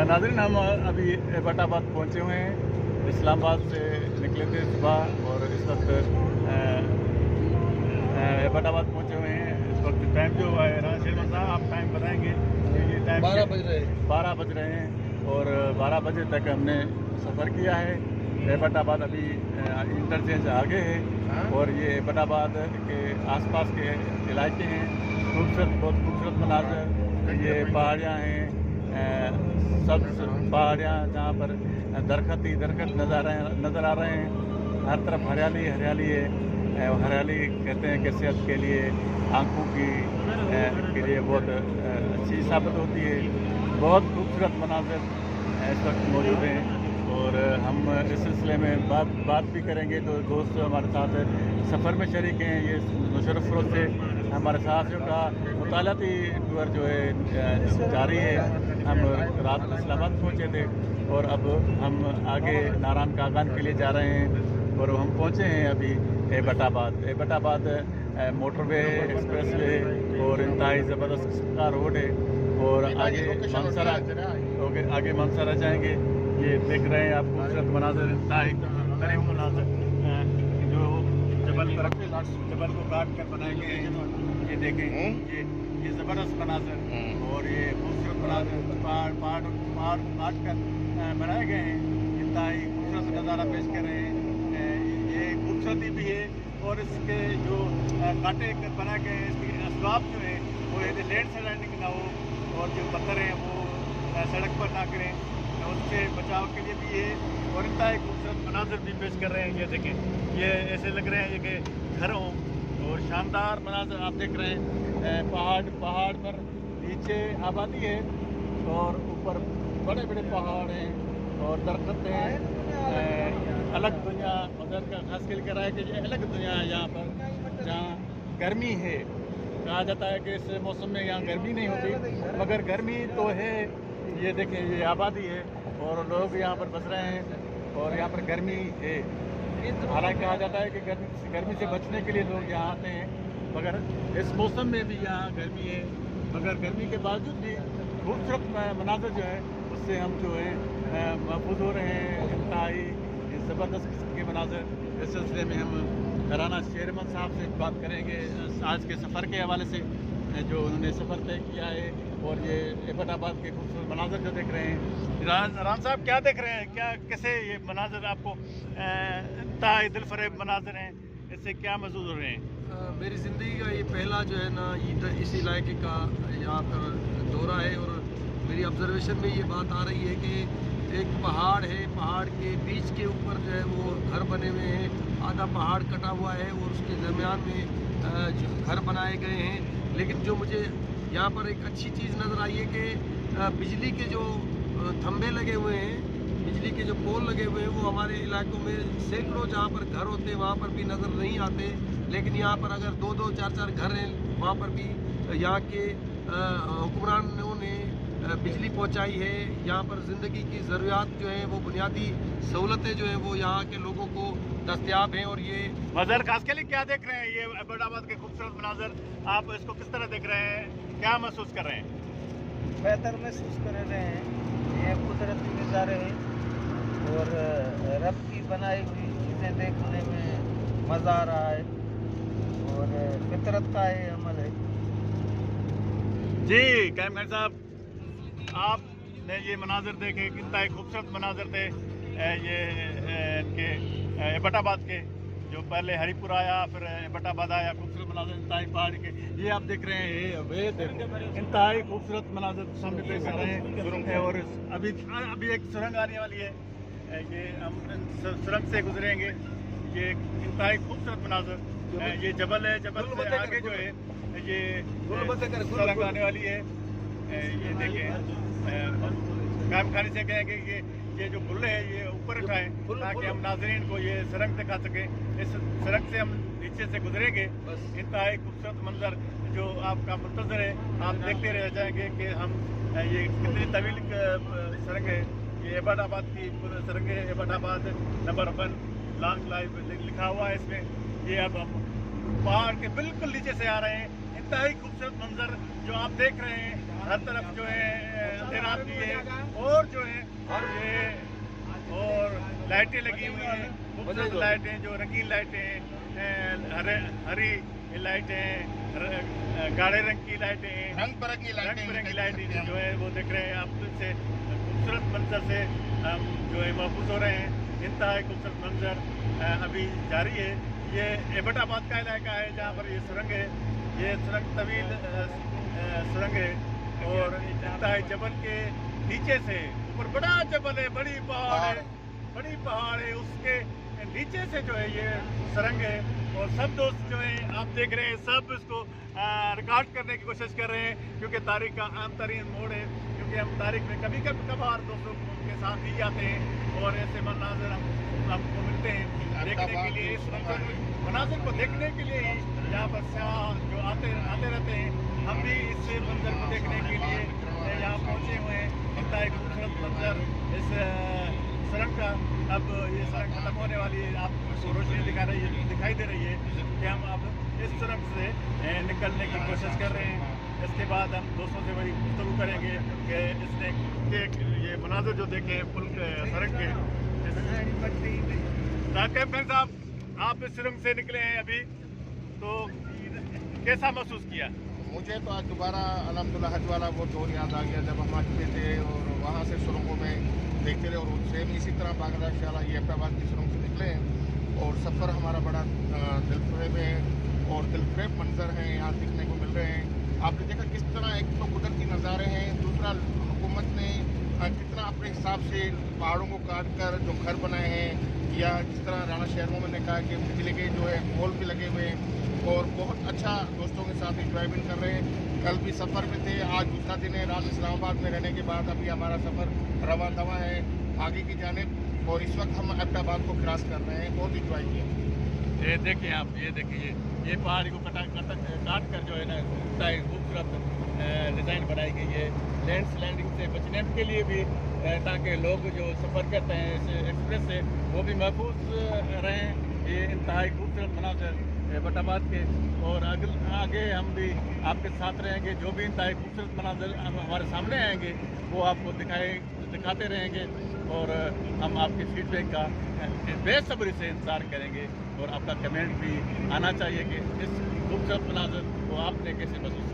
नाज़रीन, हम अभी एबटाबाद पहुँचे हुए हैं। इस्लामाबाद से निकले थे सुबह और इस वक्त एबटाबाद पहुँचे हुए हैं। इस वक्त टाइम जो है राना शेरमान साहब आप टाइम बताएंगे? ये टाइम 12 बज रहे हैं। 12 बज रहे हैं और 12 बजे तक हमने सफ़र किया है। एबटाबाद अभी इंटरचेंज आगे है और ये एबटाबाद के आसपास के इलाके हैं। खूबसूरत, बहुत खूबसूरत मनाज़र, ये पहाड़ियाँ हैं, सब पहाड़ियाँ जहाँ पर दरख्त ही दरख्त नज़र आ रहे हैं। हर तरफ हरियाली हरियाली है। हरियाली कहते हैं कि सेहत के लिए, आँखों के लिए बहुत अच्छी साबित होती है। बहुत खूबसूरत मनाज़र इस वक्त मौजूद हैं और हम इस सिलसिले में बात भी करेंगे। तो दोस्त हमारे साथ सफ़र में शरीक हैं। ये मुशर्रफ फरोज़ से हमारे साथियों का मुतालाती टूर जो है जारी है। हम रात में इस्लामाबाद पहुँचे थे और अब हम आगे नारायण कागान के लिए जा रहे हैं और हम पहुँचे हैं अभी एबटाबाद मोटरवे है, एक्सप्रेस वे है और इंतहाई ज़बरदस्त किस्म का रोड है और आगे मनसरा जाएंगे। ये देख रहे हैं आप खूबसूरत मनाज़र, इंतहाई करीब मनाज़र जो जबल को काट कर बनाए गए हैं। ये देखें, ये ज़बरदस्त मनाज़र और ये खूबसूरत मनाज़र पहाड़ काट कर बनाए गए हैं। इंतहाई खूबसूरत नज़ारा पेश कर रहे हैं। ये खूबसूरती भी है और इसके जो कांटे बनाए गए हैं, इसके असबाब जो है वो लैंड स्लाइडिंग ना हो और जो पत्थर हैं वो सड़क पर ना करें, उससे बचाव के लिए भी है और इंतहाई खूबसूरत मनाज़र भी पेश कर रहे हैं। ये देखें, ये ऐसे लग रहे हैं ये कि घर हों और शानदार मनाज़र आप देख रहे हैं। पहाड़ पर नीचे आबादी है और ऊपर बड़े बड़े पहाड़ हैं और दरख्त हैं। अलग दुनिया मदर का खास कर रहा है कि ये अलग दुनिया है यहाँ पर, जहाँ गर्मी है। कहा जाता है कि इस मौसम में यहाँ गर्मी नहीं होती, मगर गर्मी तो है। ये देखें, ये आबादी है और लोग यहाँ पर बस रहे हैं और यहाँ पर गर्मी है। हालांकि कहा जाता है कि गर्मी से बचने के लिए लोग यहाँ आते हैं, मगर इस मौसम में भी यहाँ गर्मी है। मगर गर्मी के बावजूद भी खूबसूरत मनाज़र जो है उससे हम जो है महफूज हो रहे हैं। इंतहाई ज़बरदस्त किस्म के मनाज़र। इस सिलसिले में हम राना शेरमान साहब से बात करेंगे आज के सफ़र के हवाले से, जो उन्होंने सफ़र तय किया है और ये एबटाबाद के खूबसूरत मनाज़र जो देख रहे हैं। राना साहब क्या देख रहे हैं? क्या कैसे ये मनाज़र आपको इंतहाई दिलफरेब मनाज़र हैं, इससे क्या महसूस हो रहे हैं? मेरी ज़िंदगी का ये पहला जो है ना इस इलाके का यहाँ पर दौरा है और मेरी ऑब्जर्वेशन में ये बात आ रही है कि एक पहाड़ है, पहाड़ के बीच के ऊपर जो है वो घर बने हुए हैं। आधा पहाड़ कटा हुआ है और उसके दरमियान में घर बनाए गए हैं। लेकिन जो मुझे यहाँ पर एक अच्छी चीज़ नज़र आई है कि बिजली के जो खंभे लगे हुए हैं, बिजली के जो पोल लगे हुए हैं, वो हमारे इलाकों में सैकड़ों जहाँ पर घर होते हैं वहाँ पर भी नज़र नहीं आते। लेकिन यहाँ पर अगर 2-2, 4-4 घर हैं, वहाँ पर भी यहाँ के हुक्मरानों ने बिजली पहुँचाई है। यहाँ पर ज़िंदगी की ज़रूरियात जो है वो बुनियादी सहूलतें जो हैं वो यहाँ के लोगों को दस्तयाब हैं। और ये मज़र खास के लिए क्या देख रहे हैं? ये एबटाबाद के खूबसूरत मनाज़र आप इसको किस तरह देख रहे हैं? क्या महसूस कर रहे हैं? बेहतर महसूस कर रहे हैं। ये कुदरती नज़ारे हैं और रब की बनाई हुई चीज़ें देखने में मज़ा आ रहा है और फितरत का ये अमल है। जी कैम खान साहब, आपने ये मनाज़र देखे, कितना खूबसूरत मनाज़र थे ये इनके एबटाबाद के। जो पहले हरिपुर आया, फिर एबटाबाद आया, खूबसूरत मनाज़र इंतहाई पहाड़ी के ये आप देख रहे हैं। ये इंतहाई खूबसूरत मनाज़र सामने पेश आ रहे हैं और अभी एक सुरंग आने वाली है। ये हम सुरंग से गुजरेंगे। ये इंतहाई खूबसूरत मनाज़र, ये जबल है, जबल से आगे जो है ये सुरंग आने वाली है। ये देखें, काम खाने से कहेंगे कि ये जो बुल्ले है ये ऊपर उठाएं ताकि हम नाज़रीन को ये सुरंग दिखा सकें। इस सुरंग से हम नीचे से गुजरेंगे। इंतहाई खूबसूरत मंजर जो आपका मुंतज़र है, आप देखते रह जाएंगे कि हम ये कितनी तवील सड़क है। ये एबटाबाद की सड़क है, एबटाबाद नंबर 1 लॉन्ग लाइफ लिखा हुआ है इसमें। ये अब हम पहाड़ के बिल्कुल नीचे से आ रहे हैं। इंतहाई खूबसूरत मंजर जो आप देख रहे हैं, हर तरफ जो है तैनात की है, और जो है ये और लाइटें लगी हुई हैं, खूबसूरत लाइटें, जो रंगीन लाइटें हैं, हरी लाइटें हैं, गाढ़े रंग की लाइटें हैं, रंग बिरंगी लाइटें जो है वो देख रहे हैं आप। से खूबसूरत मंजर से हम जो है महफूज हो रहे हैं। इंतहाई खूबसूरत मंजर अभी जारी है। ये एबटाबाद का इलाका है जहाँ पर ये सुरंग है। ये सुरंग तवील सुरंग है और इंतहाई जबल के नीचे से ऊपर बड़ा जबल है, बड़ी पहाड़ है, उसके नीचे से जो है ये सुरंग है। और सब दोस्त जो है आप देख रहे हैं, सब इसको रिकॉर्ड करने की कोशिश कर रहे हैं, क्योंकि तारीख का अहम तरीन मोड़ है। क्योंकि हम तारीख में कभी कभार दोस्तों के साथ ही जाते हैं और ऐसे मनाजिर हमको मिलते हैं देखने के लिए। इस मनाजिर को देखने के लिए ही यहाँ पर सयाह जो आते रहते हैं, हम भी इस मंजर को देखने के लिए यहाँ पहुँचे हुए हैं। इतना एक खूबसूरत मंजर इस सड़क का। अब ये सड़क खत्म होने वाली है, आपको रोशनी दिखाई दे रही है कि हम अब इस सड़क से निकलने की कोशिश कर रहे हैं। इसके बाद हम दोस्तों से वही गुफ्तगू करेंगे कि इसने ये मनाज़िर जो देखे पुल के सड़क के। साहब, आप इस सुरंग से निकले हैं अभी, तो कैसा महसूस किया? मुझे तो आज दोबारा अल्हम्दुलिल्लाह हज वाला वो दौर याद आ गया, जब हम हज पे थे और वहाँ से सुरंगों में देखते रहे। और सेम इसी तरह बांग्लादेश वाला ये एबटाबाद की सुरंग से निकले हैं और सफ़र हमारा बड़ा दिलफरेब है और दिलफरेब मंजर हैं यहाँ दिखने को मिल रहे हैं। आपने देखा किस तरह एक तो कुदरती नज़ारे हैं, दूसरा हुकूमत ने कितना अपने हिसाब से पहाड़ों को काट कर जो घर बनाए हैं, या जिस तरह राणा शहर में मैंने कहा कि बिजली के जो है पोल भी लगे हुए हैं और बहुत अच्छा दोस्तों के साथ इंजॉयमेंट कर रहे हैं। कल भी सफ़र में थे, आज दूसरा दिन है। रात इस्लामाबाद में रहने के बाद अभी हमारा सफ़र रवा दवा है आगे की जानिब, और इस वक्त हम एबटाबाद को क्रॉस कर रहे हैं। बहुत इंजॉय किया। ये देखिए आप, ये देखिए ये पहाड़ी को काट कर जो है ना खूबसूरत डिज़ाइन बनाई गई है लैंडस्लाइडिंग से बचने के लिए भी, ताकि लोग जो सफ़र करते हैं इस एक्सप्रेस से वो भी महफूज रहें। ये इंतहाई खूबसूरत मनाज़िर एबटाबाद के, और आगे हम भी आपके साथ रहेंगे। जो भी इंतहाई खूबसूरत मनाज़िर हमारे सामने आएंगे वो आपको दिखाते रहेंगे, और हम आपके फीडबैक का बेसब्री से इंतज़ार करेंगे। और आपका कमेंट भी आना चाहिए कि इस खूबसूरत मनाज़िर को आपने कैसे महसूस